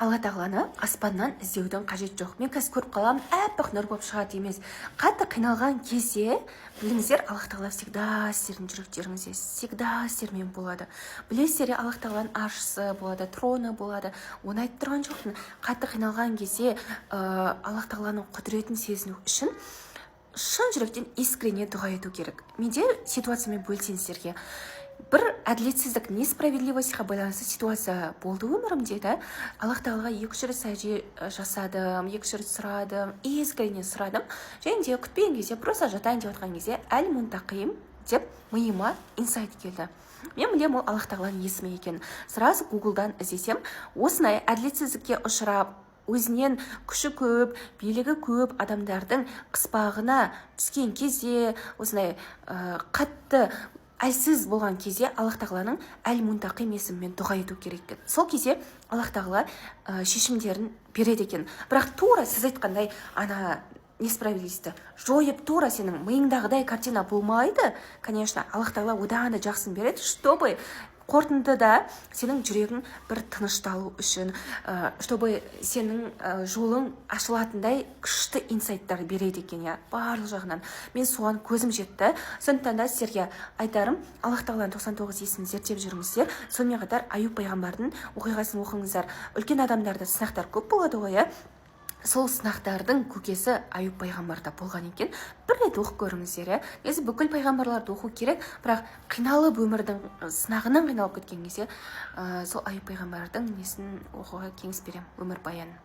Алла тағаланы аспаннан іздеудің қажет жоқ. Мен қазір көріп қаламын, әппақ нұр болып шығады емес. Қатты қиналған кезде, біліңіздер, Аллах тағала всегда сіздердің жүректеріңізде, всегда сіздермен болады. Білесіздер, Аллах тағаланың аршысы болады, троны болады. Оны айтып тұрған жоқпын. Қатты қиналған кезде Аллах тағаланың құдіретін сезіну үшін шын жүректен искренне дұға ету керек. Менде ситуациямен бөлсем сіздерге. Бір әділетсіздік, несправедливостьқа байланысты ситуация болды өмірімде, да. Аллах тағалаға 2-3 рет сәжде жасадым, 2-3 рет сұрадым, искренне сұрадым. Және де күтпеген кезде, просто жатайын деп отқан кезде, әл-мунтақим деп миыма инсайт келді. Мен білем, ол Аллах тағаланың есімі екен. Сразу Гуглдан іздесем, осындай әділетсіздікке ұшырап, өзінен күші көп, билігі көп адамдардың қыспағына түскен кезде, осындай қатты әлсіз болған кезде Аллах тағаланың әл-мунтақим есімімен дұға ету керек екен. Сол кезде Аллах тағала шешімдерін береді екен. Бірақ тура сіз айтқандай несправедливості жойып, тура сенің миыңдағыдай картина болмайды. Конечно, Аллах тағала одан да жақсын береді, чтобы қорытындыда сенің жүрегің бір тынышталу үшін, чтобы сенің жолың ашылатындай күшті инсайттар береді екен, барлық жағынан. Мен соған көзім жетті. Сондықтан да сіздерге айтарым, Аллах тағаланың 99 есімін зерттеп жүріңіздер. Сонымен қатар Аюб пайғамбардың оқиғасын оқыңыздар. Үлкен адамдарда сынақтар көп болады ғой, сол сынақтардың көкесі Аюб пайғамбарда болған екен. Бір рет оқып көріңіздер. Негізі бүкіл пайғамбарларды оқу керек, бірақ қиналып өмірдің сынағынан қиналып кеткен кезде сол Аюб пайғамбардың несін оқуға кеңес беремін, өмір баянын.